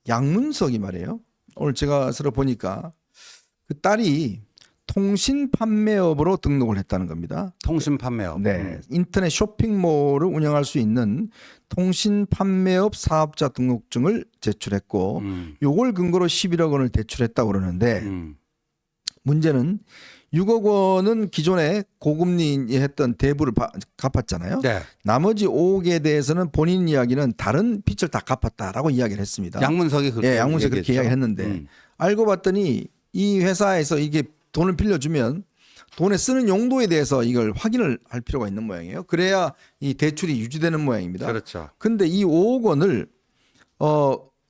양문석이 말이에요. 오늘 제가 서로 보니까 그 딸이 통신 판매업으로 등록을 했다는 겁니다. 통신 판매업. 네, 인터넷 쇼핑몰을 운영할 수 있는 통신 판매업 사업자 등록증을 제출했고, 요걸 근거로 11억 원을 대출했다고 그러는데 문제는 6억 원은 기존에 고금리 했던 대부를 갚았잖아요. 네. 나머지 5억에 대해서는 본인 이야기는 다른 빚을 다 갚았다라고 이야기를 했습니다. 양문석이 그렇게 예, 양문석이 그렇게 이야기했는데 알고 봤더니 이 회사에서 이게 돈을 빌려주면 돈에 쓰는 용도에 대해서 이걸 확인을 할 필요가 있는 모양이에요. 그래야 이 대출이 유지되는 모양입니다. 그렇죠. 근데 이 5억 원을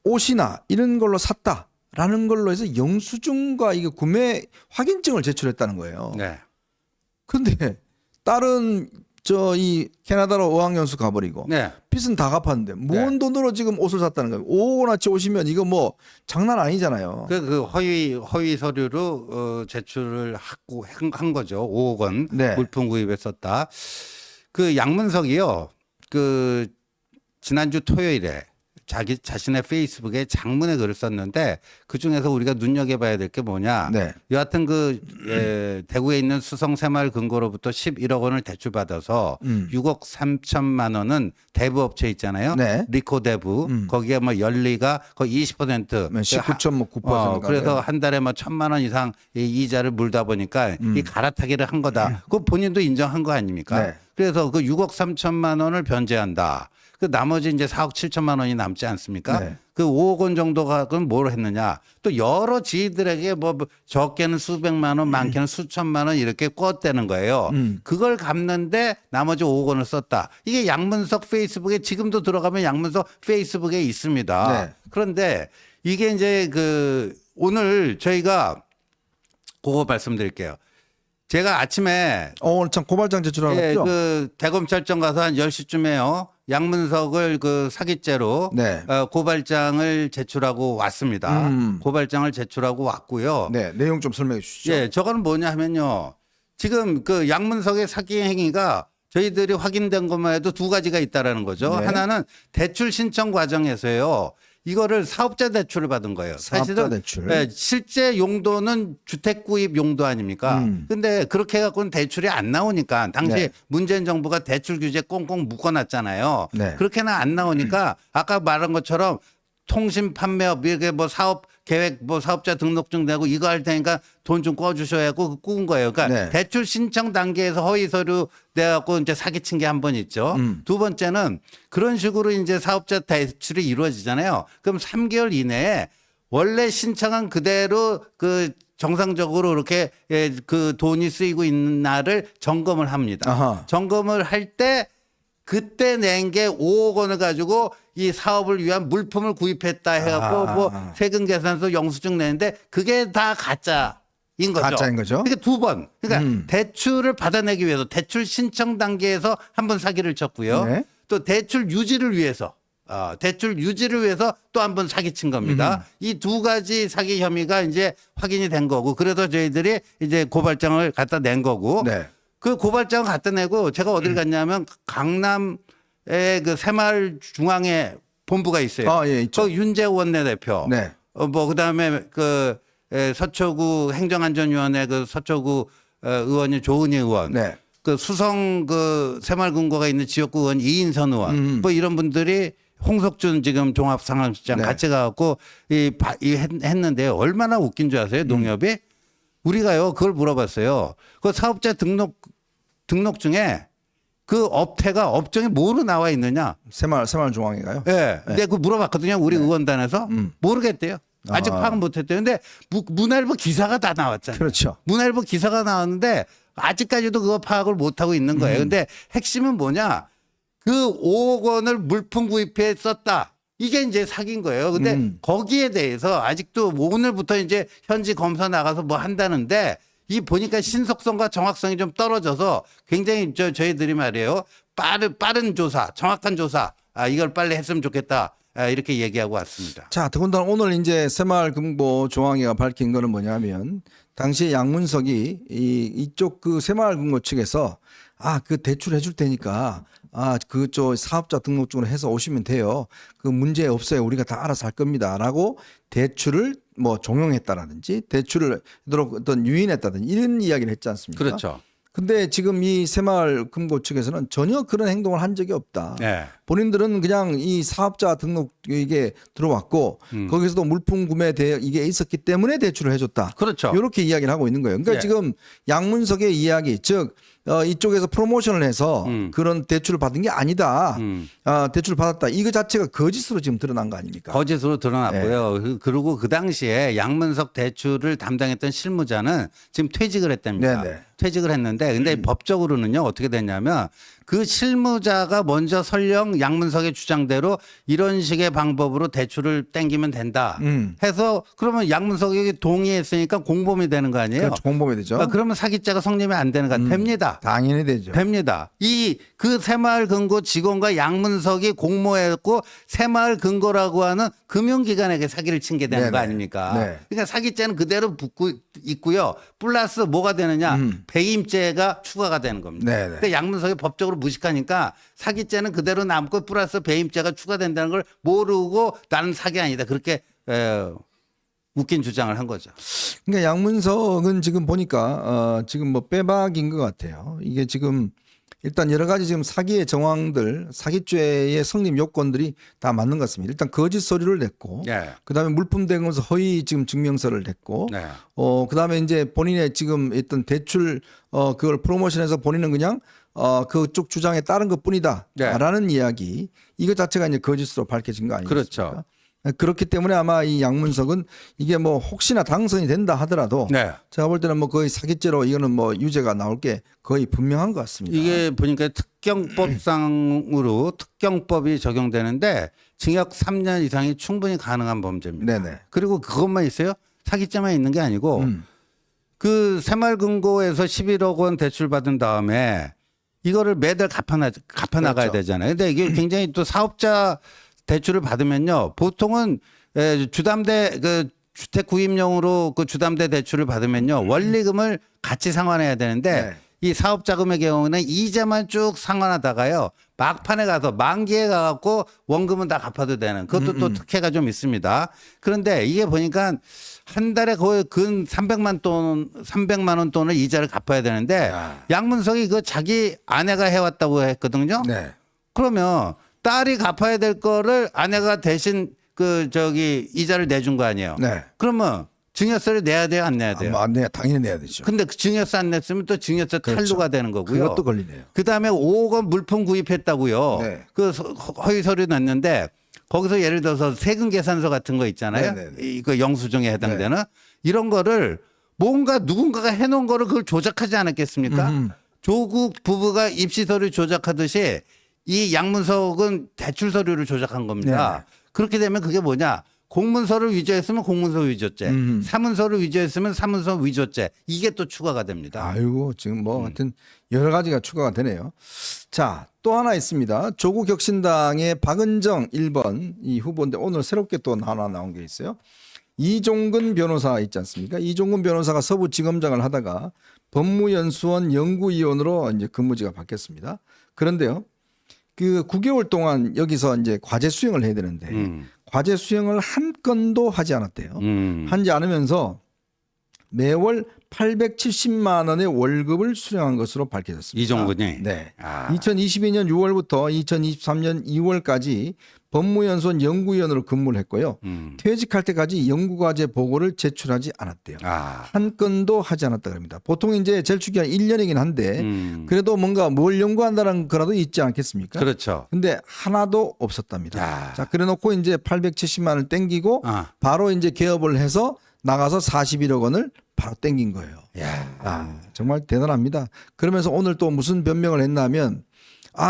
옷이나 이런 걸로 샀다라는 걸로 해서 영수증과 이게 구매 확인증을 제출했다는 거예요. 네. 근데 딸은 이 캐나다로 어학연수 가버리고 네. 빚은 다 갚았는데 뭔 돈으로 지금 옷을 샀다는 거예요. 5억 원어치 오시면 이거 뭐 장난 아니잖아요. 그 허위 서류로 제출을 하고 한 거죠. 5억 원 네. 물품 구입에 썼다. 그 양문석이요. 그 지난주 토요일에 자기 자신의 페이스북에 장문의 글을 썼는데 그 중에서 우리가 눈여겨봐야 될 게 뭐냐. 네. 여하튼 대구에 있는 수성 새마을 금고로부터 11억 원을 대출받아서 6억 3천만 원은 대부업체 있잖아요. 네. 리코대부 거기에 뭐 연리가 거의 20% 19.9%. 그래서 한 달에 뭐 1,000만 원 이상 이 이자를 물다 보니까 이 갈아타기를 한 거다. 그거 본인도 인정한 거 아닙니까? 네. 그래서 그 6억 3천만 원을 변제한다. 그 나머지 이제 4억 7천만 원이 남지 않습니까? 네. 그 5억 원 정도가 그럼 뭘 했느냐? 또 여러 지인들에게 뭐 적게는 수백만 원, 많게는 수천만 원 이렇게 꿨대는 거예요. 그걸 갚는데 나머지 5억 원을 썼다. 이게 양문석 페이스북에 지금도 들어가면 양문석 페이스북에 있습니다. 네. 그런데 이게 이제 오늘 저희가 그거 말씀드릴게요. 제가 아침에 오늘 참 고발장 제출하는 예, 거죠? 대검찰청 가서 한 10시쯤에요. 양문석을 사기죄로 네. 고발장을 제출하고 왔습니다. 고발장을 제출하고 왔고요. 네, 내용 좀 설명해 주시죠. 예, 저거는 뭐냐 하면요. 지금 양문석의 사기 행위가 저희들이 확인된 것만 해도 두 가지가 있다라는 거죠. 네. 하나는 대출 신청 과정에서요. 이거를 사업자 대출을 받은 거예요. 사업자 사실은 대출. 네, 실제 용도는 주택 구입 용도 아닙니까? 근데 그렇게 해갖고는 대출이 안 나오니까 당시 네. 문재인 정부가 대출 규제 꽁꽁 묶어놨잖아요. 네. 그렇게는 안 나오니까 아까 말한 것처럼 통신 판매업 이렇게 뭐 사업 계획 뭐 사업자 등록증 내고 이거 할 테니까 돈 좀 꿔주셔야 하고 꾸은 거예요. 그러니까 네. 대출 신청 단계에서 허위 서류 내갖고 이제 사기친 게 한 번 있죠. 두 번째는 그런 식으로 이제 사업자 대출이 이루어지잖아요. 그럼 3개월 이내에 원래 신청한 그대로 정상적으로 이렇게 그 돈이 쓰이고 있는 날을 점검을 합니다. 아하. 점검을 할 때 그때 낸 게 5억 원을 가지고 이 사업을 위한 물품을 구입했다 해갖고 뭐 세금 계산서 영수증 내는데 그게 다 가짜인 거죠. 가짜인 거죠. 그러니까 두 번. 그러니까 대출을 받아내기 위해서 대출 신청 단계에서 한 번 사기를 쳤고요. 네. 또 대출 유지를 위해서 또 한 번 사기친 겁니다. 이 두 가지 사기 혐의가 이제 확인이 된 거고 그래서 저희들이 이제 고발장을 갖다 낸 거고 네. 그 고발장을 갖다 내고 제가 어딜 갔냐면 강남의 새마을 중앙에 본부가 있어요. 아, 예, 있죠. 그 윤재호 원내대표. 네. 그다음에 서초구 행정안전위원회 서초구 의원이 조은희 의원. 네. 수성 새마을금고가 있는 지역구 의원 이인선 의원. 뭐 이런 분들이 홍석준 지금 종합상황실장 네. 같이 가갖고 했는데 얼마나 웃긴 줄 아세요? 농협이? 우리가요 그걸 물어봤어요. 그 사업자 등록증에 그 업종이 뭐로 나와 있느냐? 새마을 중앙에 가요? 예. 근데 그 물어봤거든요. 우리 의원단에서 모르겠대요. 아직 파악 못했대요. 근데 문화일보 기사가 다 나왔잖아요. 그렇죠. 문화일보 기사가 나왔는데 아직까지도 그거 파악을 못하고 있는 거예요. 근데 핵심은 뭐냐? 그 5억 원을 물품 구입해 썼다. 이게 이제 사기인 거예요. 근데 거기에 대해서 아직도 오늘부터 이제 현지 검사 나가서 뭐 한다는데 이 보니까 신속성과 정확성이 좀 떨어져서 굉장히 저희들이 말이에요. 빠른 조사, 정확한 조사, 이걸 빨리 했으면 좋겠다. 이렇게 얘기하고 왔습니다. 자, 더군다나 오늘 이제 새마을금고 조항회가 밝힌 거는 뭐냐면 당시 양문석이 이쪽 새마을금고 측에서 그 대출해 줄 테니까 저 사업자 등록증으로 해서 오시면 돼요. 그 문제 없어요. 우리가 다 알아서 할 겁니다라고 대출을 뭐 종용했다라든지 대출을 어떤 유인했다든지 이런 이야기를 했지 않습니까? 그렇죠. 근데 지금 이 새마을금고 측에서는 전혀 그런 행동을 한 적이 없다. 네. 본인들은 그냥 이 사업자 등록 이게 들어왔고 거기서도 물품 구매 이게 있었기 때문에 대출을 해줬다. 그렇죠. 이렇게 이야기를 하고 있는 거예요. 그러니까 예. 지금 양문석의 이야기, 즉 이쪽에서 프로모션을 해서 그런 대출을 받은 게 아니다. 대출을 받았다. 이거 자체가 거짓으로 지금 드러난 거 아닙니까? 거짓으로 드러났고요. 그리고 그 당시에 양문석 대출을 담당했던 실무자는 지금 퇴직을 했답니다. 네네. 퇴직을 했는데 근데 법적으로는요 어떻게 됐냐면 그 실무자가 먼저 설령 양문석의 주장대로 이런 식의 방법으로 대출을 땡기면 된다 해서 그러면 양문석이 동의했으니까 공범이 되는 거 아니에요? 그렇죠. 공범이 되죠. 그러면 사기죄가 성립이 안 되는 거 됩니다. 당연히 되죠. 됩니다. 그 새마을금고 직원과 양문석이 공모했고 새마을금고라고 하는 금융기관에게 사기를 친 게 되는 네네. 거 아닙니까? 네. 그러니까 사기죄는 그대로 붙고 있고요. 플러스 뭐가 되느냐? 배임죄가 추가가 되는 겁니다. 네네. 근데 양문석이 법적으로 무식하니까 사기죄는 그대로 남고 플러스 배임죄가 추가된다는 걸 모르고 나는 사기 아니다. 그렇게 웃긴 주장을 한 거죠. 그러니까 양문석은 지금 보니까 지금 뭐 빼박인 것 같아요. 이게 지금 일단 여러 가지 지금 사기의 정황들, 사기죄의 성립 요건들이 다 맞는 것 같습니다. 일단 거짓 서류를 냈고, 네. 그다음에 물품 대금서 허위 지금 증명서를 냈고, 네. 그다음에 이제 본인의 지금 있던 대출 그걸 프로모션해서 본인은 그냥 그쪽 주장에 따른 것뿐이다라는 이야기, 이거 자체가 이제 거짓으로 밝혀진 거 아니겠습니까? 그렇죠. 그렇기 때문에 아마 이 양문석은 이게 뭐 혹시나 당선이 된다 하더라도 네. 제가 볼 때는 뭐 거의 사기죄로 이거는 뭐 유죄가 나올 게 거의 분명한 것 같습니다. 이게 보니까 특경법상으로 특경법이 적용되는데 징역 3년 이상이 충분히 가능한 범죄입니다. 네네. 그리고 그것만 있어요? 사기죄만 있는 게 아니고 그 새마을금고에서 11억 원 대출 받은 다음에 이거를 매달 갚아나가야 그렇죠. 되잖아요. 근데 이게 굉장히 또 사업자 대출을 받으면요. 보통은 주담대 그 주택 구입용으로 그 주담대 대출을 받으면요. 원리금을 같이 상환해야 되는데 네. 이 사업자금의 경우는 이자만 쭉 상환하다가요. 막판에 가서 만기에 가갖고 원금은 다 갚아도 되는 그것도 또 특혜가 좀 있습니다. 그런데 이게 보니까 한 달에 거의 근 300만 원 돈을 이자를 갚아야 되는데 양문석이 그 자기 아내가 해왔다고 했거든요. 네. 그러면 딸이 갚아야 될 거를 아내가 대신 이자를 내준 거 아니에요. 네. 그러면 증여세를 내야 돼요, 안 내야 돼요? 안 내야 당연히 내야 되죠. 근데 그 증여세 안 냈으면 또 증여세 그렇죠. 탈루가 되는 거고요. 그것도 걸리네요. 그다음에 5억 원 물품 구입했다고요. 네. 그 허위 서류 냈는데 거기서 예를 들어서 세금 계산서 같은 거 있잖아요. 네네네. 이거 영수증에 해당되는 이런 거를 뭔가 누군가가 해놓은 거를 그걸 조작하지 않았겠습니까? 조국 부부가 입시 서류 조작하듯이 이 양문석은 대출 서류를 조작한 겁니다. 네네. 그렇게 되면 그게 뭐냐? 공문서를 위조했으면 공문서 위조죄, 사문서를 위조했으면 사문서 위조죄, 이게 또 추가가 됩니다. 아이고 지금 뭐 하여튼 여러 가지가 추가가 되네요. 자, 또 하나 있습니다. 조국 혁신당의 박은정 1번 이 후보인데 오늘 새롭게 또 하나 나온 게 있어요. 이종근 변호사 있지 않습니까? 이종근 변호사가 서부지검장을 하다가 법무연수원 연구위원으로 이제 근무지가 바뀌었습니다. 그런데요, 그 9개월 동안 여기서 이제 과제 수행을 해야 되는데 과제 수행을 한 건도 하지 않았대요. 하지 않으면서 매월 870만 원의 월급을 수령한 것으로 밝혀졌습니다. 이종근이? 네. 아. 2022년 6월부터 2023년 2월까지 법무연수원 연구위원으로 근무를 했고요. 퇴직할 때까지 연구과제 보고를 제출하지 않았대요. 한 건도 하지 않았다 그럽니다. 보통 이제 제출기간 1년이긴 한데 그래도 뭔가 뭘 연구한다는 거라도 있지 않겠습니까? 그렇죠. 근데 하나도 없었답니다. 자, 그래 놓고 이제 870만 원을 땡기고 바로 이제 개업을 해서 나가서 41억 원을 바로 땡긴 거예요. 정말 대단합니다. 그러면서 오늘 또 무슨 변명을 했냐면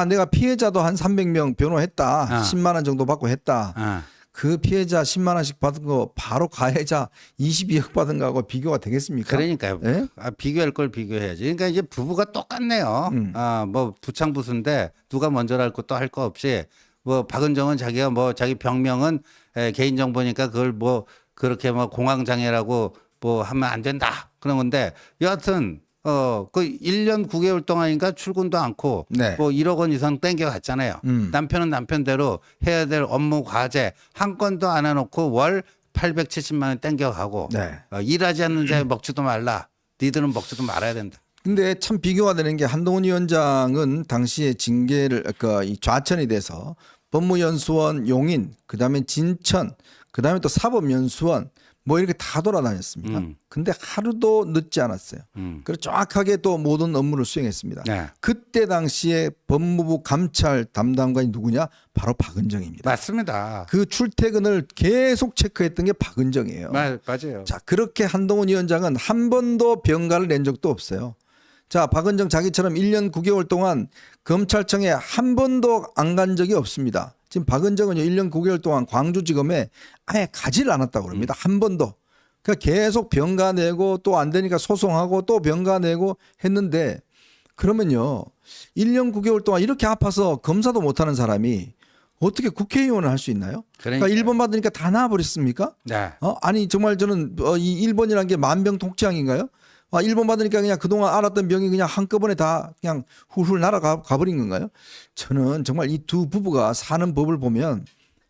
내가 피해자도 한 300명 변호했다. 10만 원 정도 받고 했다. 그 피해자 10만 원씩 받은 거 바로 가해자 22억 받은 거하고 비교가 되겠습니까? 그러니까요. 네? 비교할 걸 비교해야지. 그러니까 이제 부부가 똑같네요. 뭐 부창부수인데 누가 먼저랄 것도 할 거 없이 뭐 박은정은 자기가 뭐 자기 병명은 개인정보니까 그걸 뭐 그렇게 뭐 공황장애라고 뭐 하면 안 된다. 그런 건데 여하튼 그 1년 9개월 동안인가 출근도 않고 네. 뭐 1억 원 이상 땡겨갔잖아요. 남편은 남편대로 해야 될 업무 과제 한 건도 안 해놓고 월 870만 원 땡겨가고 네. 일하지 않는 자에 먹지도 말라. 니들은 먹지도 말아야 된다. 근데 참 비교가 되는 게 한동훈 위원장은 당시에 징계를 이 좌천이 돼서 법무연수원 용인, 그다음에 진천, 그다음에 또 사법연수원 뭐 이렇게 다 돌아다녔습니다. 근데 하루도 늦지 않았어요. 그래서 정확하게 또 모든 업무를 수행했습니다. 네. 그때 당시에 법무부 감찰 담당관이 누구냐? 바로 박은정입니다. 맞습니다. 그 출퇴근을 계속 체크했던 게 박은정이에요. 맞아요. 자, 그렇게 한동훈 위원장은 한 번도 병가를 낸 적도 없어요. 자, 박은정 자기처럼 1년 9개월 동안 검찰청에 한 번도 안 간 적이 없습니다. 지금 박은정은요, 1년 9개월 동안 광주지검에 아예 가지를 않았다고 그럽니다. 한 번도. 그러니까 계속 병가 내고 또 안 되니까 소송하고 또 병가 내고 했는데 그러면요, 1년 9개월 동안 이렇게 아파서 검사도 못하는 사람이 어떻게 국회의원을 할 수 있나요? 그러니까 일본 받으니까 다 나와버렸습니까? 네. 아니 정말 저는 이 일본이라는 게 만병통치약인가요? 일본 받으니까 그냥 그동안 알았던 병이 그냥 한꺼번에 다 그냥 훌훌 날아가 버린 건가요? 저는 정말 이 두 부부가 사는 법을 보면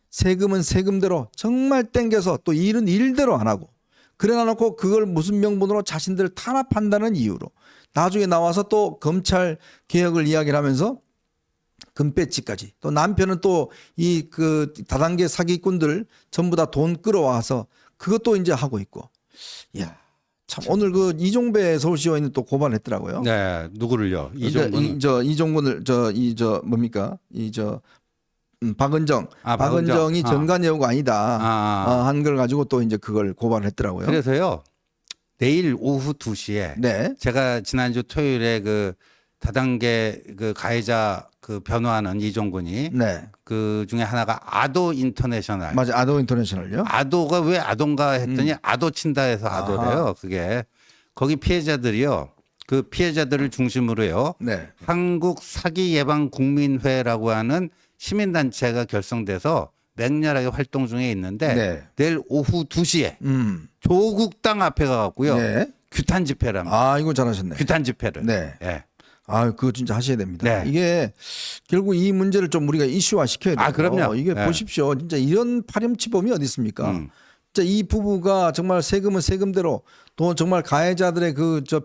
세금은 세금대로 정말 땡겨서 또 일은 일대로 안 하고 그래 놔놓고 그걸 무슨 명분으로 자신들을 탄압한다는 이유로 나중에 나와서 또 검찰 개혁을 이야기를 하면서 금배지까지 또 남편은 또 이 그 다단계 사기꾼들 전부 다 돈 끌어와서 그것도 이제 하고 있고 이야 참 오늘 그 이종배 서울시의원이 또 고발했더라고요. 네, 누구를요? 이종근. 이종근을 뭡니까? 박은정. 박은정이 전관예우가 아니다. 한 걸 가지고 또 이제 그걸 고발했더라고요. 그래서요. 내일 오후 2시에 네. 제가 지난주 토요일에 그 다단계 그 가해자 그 변호하는 이종근이 네. 그 중에 하나가 아도 인터내셔널. 맞아. 아도 인터내셔널요? 아도가 왜 아도인가 했더니 아도 친다 해서 아도래요. 그게 거기 피해자들이요. 그 피해자들을 중심으로요. 네. 한국 사기 예방 국민회라고 하는 시민단체가 결성돼서 맹렬하게 활동 중에 있는데 네. 내일 오후 2시에 조국당 앞에 가갖고요. 네. 규탄 집회를 합니다. 이거 잘하셨네. 규탄 집회를. 네. 예. 그거 진짜 하셔야 됩니다. 네. 이게 결국 이 문제를 좀 우리가 이슈화 시켜야 돼요. 그럼요. 이게 네. 보십시오. 진짜 이런 파렴치범이 어디 있습니까? 진짜 이 부부가 정말 세금은 세금대로 돈 정말 가해자들의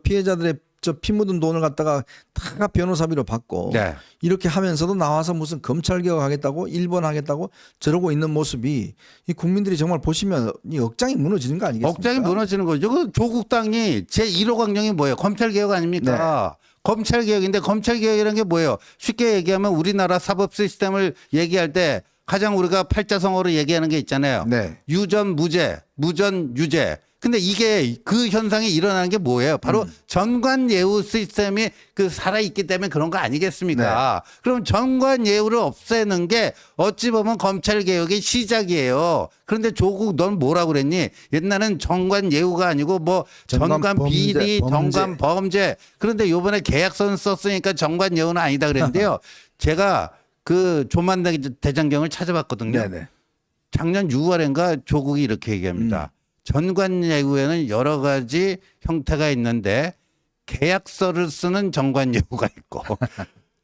피해자들의 피 묻은 돈을 갖다가 다 변호사비로 받고 네. 이렇게 하면서도 나와서 무슨 검찰 개혁하겠다고 일본 하겠다고 저러고 있는 모습이 이 국민들이 정말 보시면 이 억장이 무너지는 거 아니겠습니까? 억장이 무너지는 거죠. 그 조국당이 제 1호 강령이 뭐예요? 검찰 개혁 아닙니까? 네. 검찰 개혁인데 검찰 개혁이라는 게 뭐예요? 쉽게 얘기하면 우리나라 사법 시스템을 얘기할 때 가장 우리가 팔자성어로 얘기하는 게 있잖아요. 네. 유전 무죄, 무전 유죄. 근데 이게 그 현상이 일어나는 게 뭐예요? 바로 전관예우 시스템이 그 살아있기 때문에 그런 거 아니겠습니까? 네. 그럼 전관예우를 없애는 게 어찌 보면 검찰개혁의 시작이에요. 그런데 조국 넌 뭐라고 그랬니? 옛날엔 전관예우가 아니고 뭐 전관비리, 전관범죄. 그런데 요번에 계약서는 썼으니까 전관예우는 아니다 그랬는데요. 제가 그 조만 대장경을 찾아봤거든요. 네네. 작년 6월인가 조국이 이렇게 얘기합니다. 전관예우에는 여러 가지 형태가 있는데 계약서를 쓰는 전관예우가 있고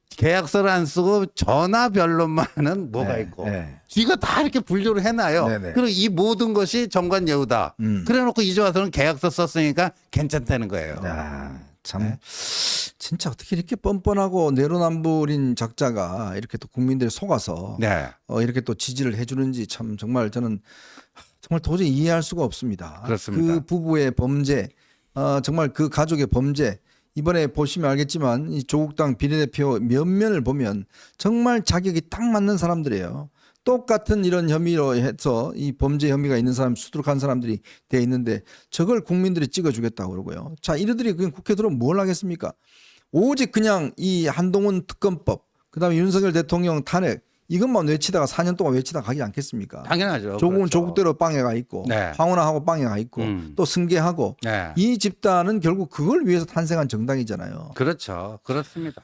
계약서를 안 쓰고 전화 변론만 하는 뭐가 있고 뒤가 다 이렇게 분류를 해놔요. 네네. 그리고 이 모든 것이 전관예우다. 그래놓고 이제 와서는 계약서 썼으니까 괜찮다는 거예요. 참 진짜 어떻게 이렇게 뻔뻔하고 내로남불인 작자가 이렇게 또 국민들이 속아서 이렇게 또 지지를 해주는지 참 정말 저는 정말 도저히 이해할 수가 없습니다. 그렇습니다. 그 부부의 범죄, 정말 그 가족의 범죄. 이번에 보시면 알겠지만 이 조국당 비례대표 면면을 보면 정말 자격이 딱 맞는 사람들이에요. 똑같은 이런 혐의로 해서 이 범죄 혐의가 있는 사람, 수두룩한 사람들이 돼 있는데 저걸 국민들이 찍어주겠다고 그러고요. 자, 이들이 그냥 국회 들어오면 뭘 하겠습니까? 오직 그냥 이 한동훈 특검법, 그다음에 윤석열 대통령 탄핵 이것만 외치다가 4년 동안 외치다 가지 않겠습니까? 당연하죠. 조국은 그렇죠. 조국대로 빵에 가 있고 황운하하고 빵에 가 있고 또 승계하고 이 집단은 결국 그걸 위해서 탄생한 정당이잖아요. 그렇죠. 그렇습니다.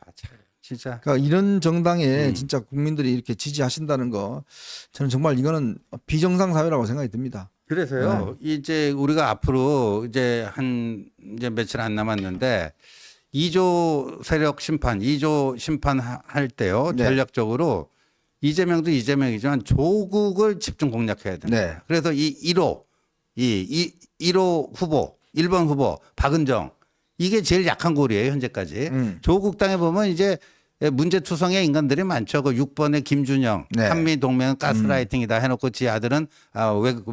진짜. 그러니까 이런 정당에 진짜 국민들이 이렇게 지지하신다는 거 저는 정말 이거는 비정상 사회라고 생각이 듭니다. 그래서요. 이제 우리가 앞으로 이제 며칠 안 남았는데 2조 세력 심판, 2조 심판할 때요. 네. 전략적으로 이재명도 이재명이지만 조국을 집중 공략해야 된다. 네. 그래서 이 1호 후보, 1번 후보 박은정 이게 제일 약한 골이에요 현재까지. 조국 땅에 보면 이제 문제투성의 인간들이 많죠. 그 6번의 김준영, 네. 한미 동맹은 가스라이팅이다 해놓고 지 아들은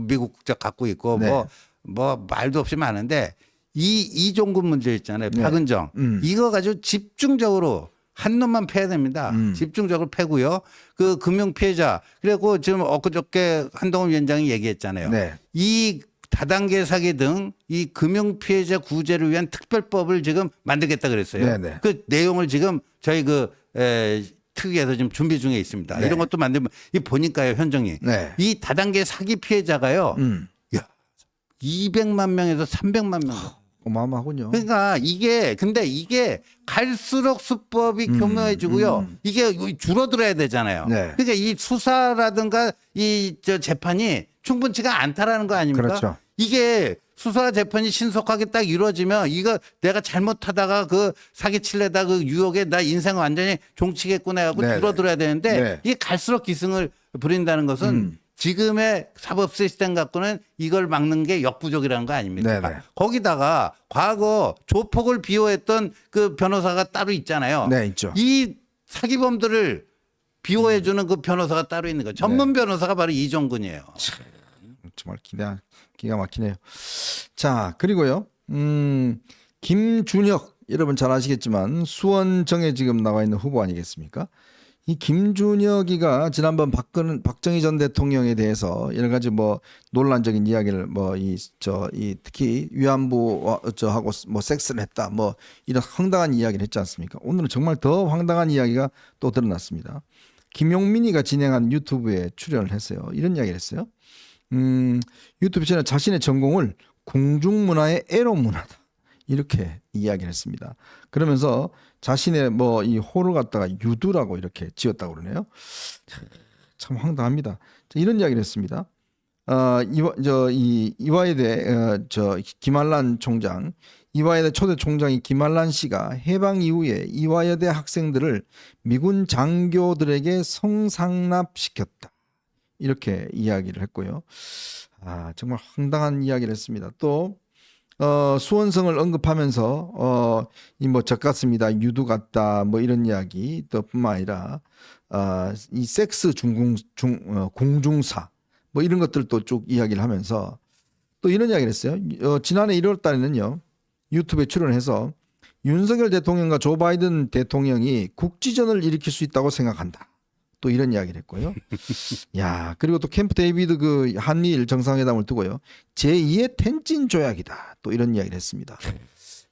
미국 국적 갖고 있고 네. 뭐 말도 없이 많은데 이종군 문제 있잖아요. 네. 박은정 이거 가지고 집중적으로 한 놈만 패야 됩니다. 집중적으로 패고요. 그 금융 피해자 그리고 지금 엊그저께 한동훈 위원장이 얘기했잖아요. 네. 이 다단계 사기 등 이 금융 피해자 구제를 위한 특별법을 지금 만들겠다 그랬어요. 네네. 그 내용을 지금 저희 특위에서 지금 준비 중에 있습니다. 네. 이런 것도 만들면 이 보니까요, 현정이 네. 이 다단계 사기 피해자가요. 야, 200만 명에서 300만 명. 어마어마하군요. 그러니까 근데 이게 갈수록 수법이 교묘해지고요. 이게 줄어들어야 되잖아요. 네. 그러니까 이 수사라든가 저 재판이 충분치가 않다라는 거 아닙니까? 그렇죠. 이게 수사 재판이 신속하게 딱 이루어지면 이거 내가 잘못하다가 그 사기칠래다 그 유혹에 나 인생 완전히 종치겠구나 하고 네네. 줄어들어야 되는데 네. 이게 갈수록 기승을 부린다는 것은 지금의 사법 시스템 갖고는 이걸 막는 게 역부족이라는 거 아닙니까? 네네. 거기다가 과거 조폭을 비호했던 그 변호사가 따로 있잖아요. 네, 있죠. 이 사기범들을 비호해주는 그 변호사가 따로 있는 거예요. 전문 변호사가 바로 이종근이에요. 정말 기가 막히네요. 자, 그리고요. 김준혁 여러분 잘 아시겠지만 수원정에 지금 나와 있는 후보 아니겠습니까? 이 김준혁이가 지난번 박정희 전 대통령에 대해서 여러 가지 뭐 논란적인 이야기를 특히 위안부 하고 뭐 섹스를 했다 뭐 이런 황당한 이야기를 했지 않습니까? 오늘은 정말 더 황당한 이야기가 또 드러났습니다. 김용민이가 진행한 유튜브에 출연을 했어요. 이런 이야기를 했어요. 유튜브 채널 자신의 전공을 궁중문화의 에로문화다 이렇게 이야기를 했습니다. 그러면서 자신의 뭐 이 호를 갖다가 유두라고 이렇게 지었다고 그러네요. 참 황당합니다. 이런 이야기를 했습니다. 이화여대 김한란 총장, 이화여대 초대 총장이 김한란 씨가 해방 이후에 이화여대 학생들을 미군 장교들에게 성상납시켰다. 이렇게 이야기를 했고요. 정말 황당한 이야기를 했습니다. 또 수원성을 언급하면서 이 뭐 적 같습니다, 유두 같다, 뭐 이런 이야기 또 뿐만 아니라 이 섹스 공중사 뭐 이런 것들도 쭉 이야기를 하면서 또 이런 이야기를 했어요. 지난해 1월 달에는요 유튜브에 출연해서 윤석열 대통령과 조 바이든 대통령이 국지전을 일으킬 수 있다고 생각한다. 또 이런 이야기를 했고요. 야, 그리고 또 캠프 데이비드 그 한미일 정상회담을 두고요. 제2의 텐진 조약이다. 또 이런 이야기를 했습니다.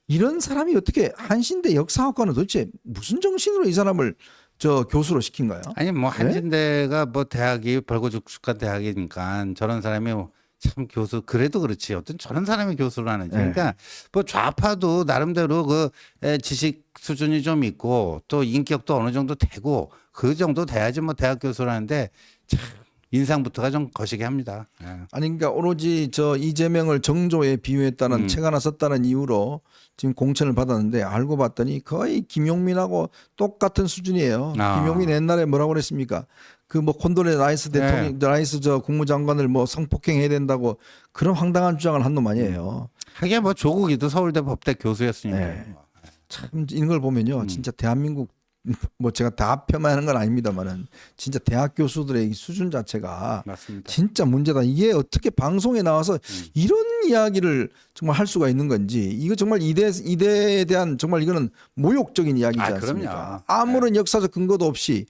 이런 사람이 어떻게 한신대 역사학과는 도대체 무슨 정신으로 이 사람을 교수로 시킨가요? 아니 뭐 한신대가 뭐 대학이 벌거죽숙한 대학이니까 저런 사람이 참 교수 그래도 그렇지 어떤 저런 사람이 교수를 하는지 그러니까 뭐 좌파도 나름대로 그 지식 수준이 좀 있고 또 인격도 어느 정도 되고 그 정도 돼야지 뭐 대학 교수를 하는데 참 인상부터가 좀 거시기 합니다. 아니 그러니까 오로지 이재명을 정조에 비유했다는 책 하나 썼다는 이유로 지금 공천을 받았는데 알고 봤더니 거의 김용민하고 똑같은 수준이에요. 김용민 옛날에 뭐라고 그랬습니까? 그 뭐 콘돌레 라이스 대통령, 라이스 국무장관을 뭐 성폭행해야 된다고 그런 황당한 주장을 한 놈 아니에요. 하긴 뭐 조국이도 서울대 법대 교수였으니까. 참 이런 걸 보면요, 진짜 대한민국 뭐 제가 다 폄하하는 건 아닙니다만은 진짜 대학 교수들의 이 수준 자체가 맞습니다. 진짜 문제다. 이게 어떻게 방송에 나와서 이런 이야기를 정말 할 수가 있는 건지 이거 정말 이대에 대한 정말 이거는 모욕적인 이야기지 않습니까? 그럼요. 아무런 역사적 근거도 없이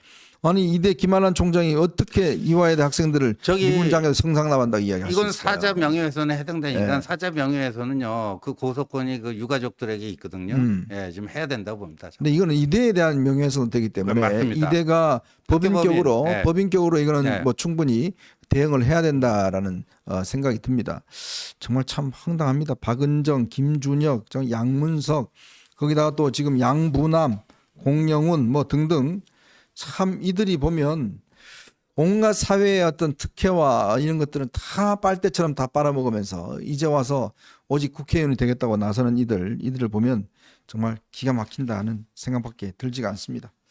아니 이대 김한란 총장이 어떻게 이화여대 학생들을 미군 장교에 성상납한다고 이야기할 수 있을까요? 이건 사자 명예훼손에 해당되니까 사자 명예훼손은요 그 고소권이 그 유가족들에게 있거든요. 지금 해야 된다고 봅니다. 근데 이거는 이대에 대한 명예훼손은 되기 때문에 맞습니다. 이대가 법인격으로 법인격으로 이거는 네. 뭐 충분히 대응을 해야 된다라는 생각이 듭니다. 정말 참 황당합니다. 박은정, 김준혁, 양문석 거기다가 또 지금 양부남, 공영훈 뭐 등등 참 이들이 보면 온갖 사회의 어떤 특혜와 이런 것들은 다 빨대처럼 다 빨아먹으면서 이제 와서 오직 국회의원이 되겠다고 나서는 이들을 보면 정말 기가 막힌다 하는 생각밖에 들지가 않습니다.